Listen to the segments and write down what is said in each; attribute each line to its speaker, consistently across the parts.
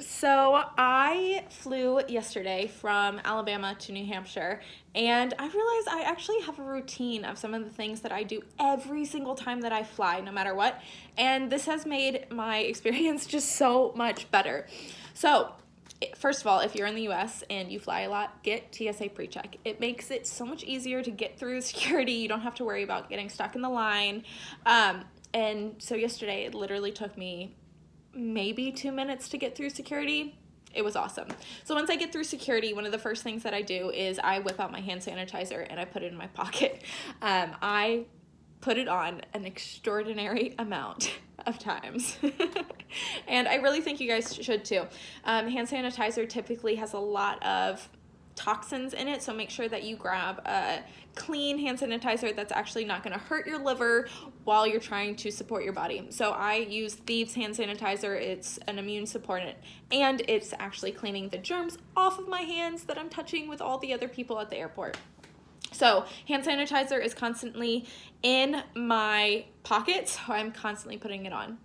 Speaker 1: So I flew yesterday from Alabama to New Hampshire, and I realized I actually have a routine of some of the things that I do every single time that I fly, no matter what. And this has made my experience just so much better. So, first of all, if you're in the US and you fly a lot, get TSA PreCheck. It makes it so much easier to get through security. You don't have to worry about getting stuck in the line. And so yesterday, it literally took me maybe 2 minutes to get through security. It was awesome. So once I get through security, one of the first things that I do is I whip out my hand sanitizer and I put it in my pocket. I put it on an extraordinary amount of times. And I really think you guys should too. Hand sanitizer typically has a lot of toxins in it, so make sure that you grab a clean hand sanitizer that's actually not going to hurt your liver while you're trying to support your body. So I use Thieves hand sanitizer. It's an immune supportant, and it's actually cleaning the germs off of my hands that I'm touching with all the other people at the airport. So hand sanitizer is constantly in my pocket, so I'm constantly putting it on.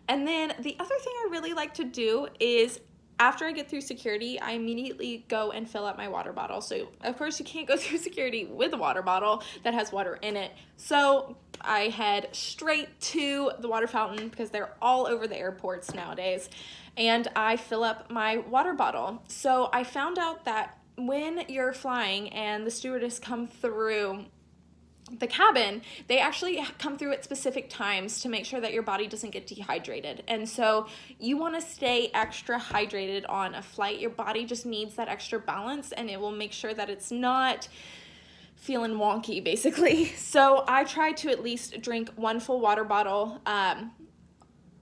Speaker 1: And then the other thing I really like to do is after I get through security, I immediately go and fill up my water bottle. So, of course, you can't go through security with a water bottle that has water in it. So, I head straight to the water fountain because they're all over the airports nowadays. And I fill up my water bottle. So, I found out that when you're flying and the stewardess come through the cabin, they actually come through at specific times to make sure that your body doesn't get dehydrated. And so you want to stay extra hydrated on a flight. Your body just needs that extra balance, and it will make sure that it's not feeling wonky, basically. So I try to at least drink one full water bottle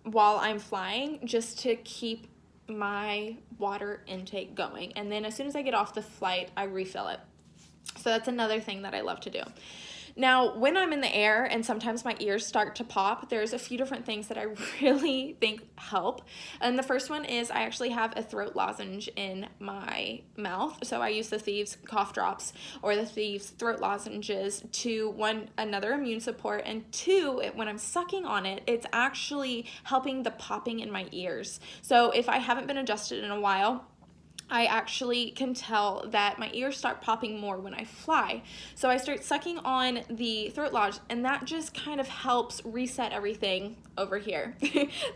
Speaker 1: while I'm flying, just to keep my water intake going. And then as soon as I get off the flight, I refill it. So that's another thing that I love to do. Now, when I'm in the air and sometimes my ears start to pop, there's a few different things that I really think help. And the first one is I actually have a throat lozenge in my mouth. So I use the Thieves cough drops or the Thieves throat lozenges to, one, another immune support, and two, when I'm sucking on it, it's actually helping the popping in my ears. So if I haven't been adjusted in a while, I actually can tell that my ears start popping more when I fly. So I start sucking on the throat lodge, and that just kind of helps reset everything over here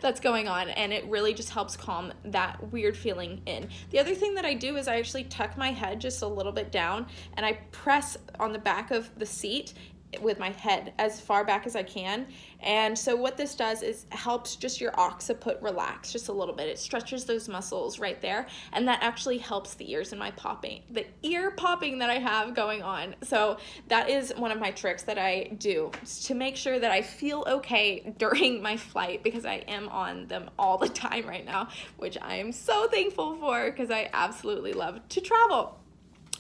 Speaker 1: that's going on, and it really just helps calm that weird feeling in. The other thing that I do is I actually tuck my head just a little bit down, and I press on the back of the seat with my head as far back as I can. And so what this does is helps just your occiput relax just a little bit. It stretches those muscles right there, and that actually helps the ears and my popping, the ear popping that I have going on. So that is one of my tricks that I do to make sure that I feel okay during my flight, because I am on them all the time right now, which I am so thankful for because I absolutely love to travel.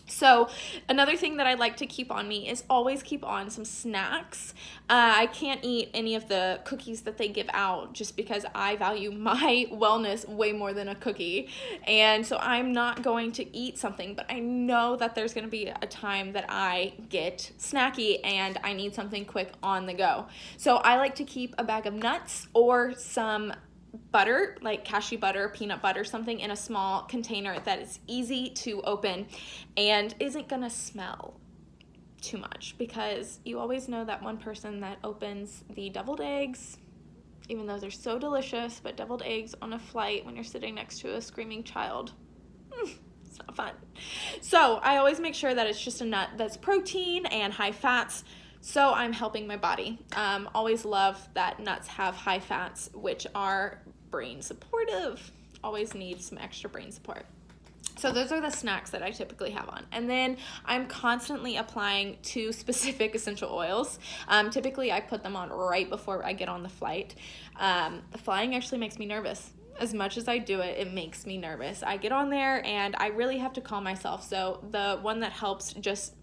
Speaker 1: So another thing that I like to keep on me is always keep on some snacks. I can't eat any of the cookies that they give out just because I value my wellness way more than a cookie. And so I'm not going to eat something, but I know that there's going to be a time that I get snacky and I need something quick on the go. So I like to keep a bag of nuts or some butter, like cashew butter, peanut butter, something in a small container that is easy to open and isn't gonna smell too much, because you always know that one person that opens the deviled eggs, even though they're so delicious, but deviled eggs on a flight when you're sitting next to a screaming child, it's not fun. So I always make sure that it's just a nut that's protein and high fats, so I'm helping my body. Always love that nuts have high fats, which are brain supportive. Always need some extra brain support. So those are the snacks that I typically have on. And then I'm constantly applying 2 specific essential oils. Typically I put them on right before I get on the flight. Flying actually makes me nervous. As much as I do it, it makes me nervous. I get on there and I really have to calm myself. So the one that helps just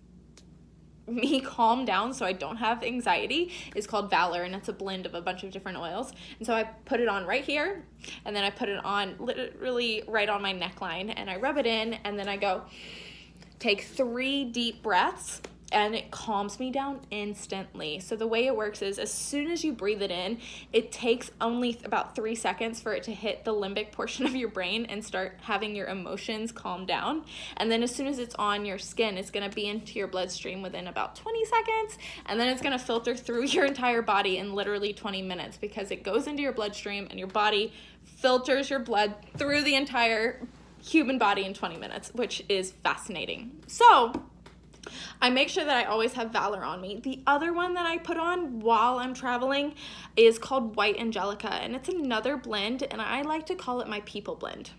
Speaker 1: me calm down so I don't have anxiety is called Valor, and it's a blend of a bunch of different oils. And so I put it on right here, and then I put it on literally right on my neckline, and I rub it in, and then I go take 3 deep breaths, and it calms me down instantly. So the way it works is as soon as you breathe it in, it takes only about 3 seconds for it to hit the limbic portion of your brain and start having your emotions calm down. And then as soon as it's on your skin, it's going to be into your bloodstream within about 20 seconds, and then it's going to filter through your entire body in literally 20 minutes, because it goes into your bloodstream and your body filters your blood through the entire human body in 20 minutes, which is fascinating. So I make sure that I always have Valor on me. The other one that I put on while I'm traveling is called White Angelica, and it's another blend, and I like to call it my people blend.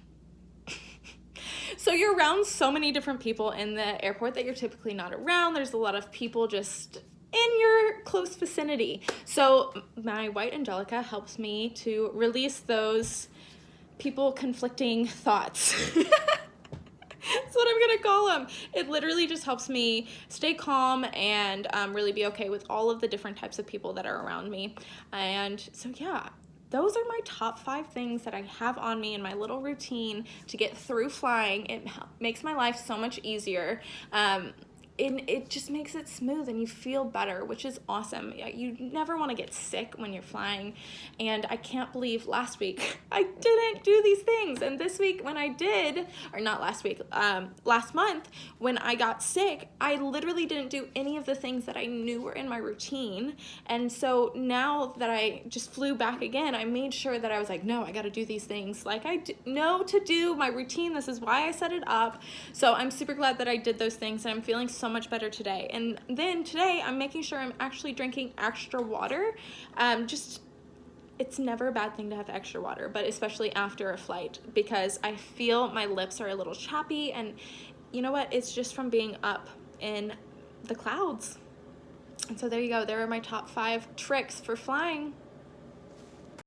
Speaker 1: So you're around so many different people in the airport that you're typically not around. There's a lot of people just in your close vicinity. So my White Angelica helps me to release those people conflicting thoughts. That's what I'm gonna call them. It literally just helps me stay calm and really be okay with all of the different types of people that are around me. And so yeah, those are my top 5 things that I have on me in my little routine to get through flying. It makes my life so much easier. And it just makes it smooth and you feel better, which is awesome. You never want to get sick when you're flying. And I can't believe last week I didn't do these things. And this week when I did, or not last week, last month when I got sick, I literally didn't do any of the things that I knew were in my routine. And so now that I just flew back again, I made sure that I was like, no, I got to do these things. Like I know to do my routine. This is why I set it up. So I'm super glad that I did those things, and I'm feeling so much better today. And then today I'm making sure I'm actually drinking extra water. It's never a bad thing to have extra water, but especially after a flight, because I feel my lips are a little chappy, and you know what? It's just from being up in the clouds. And so there you go. There are my top 5 tricks for flying.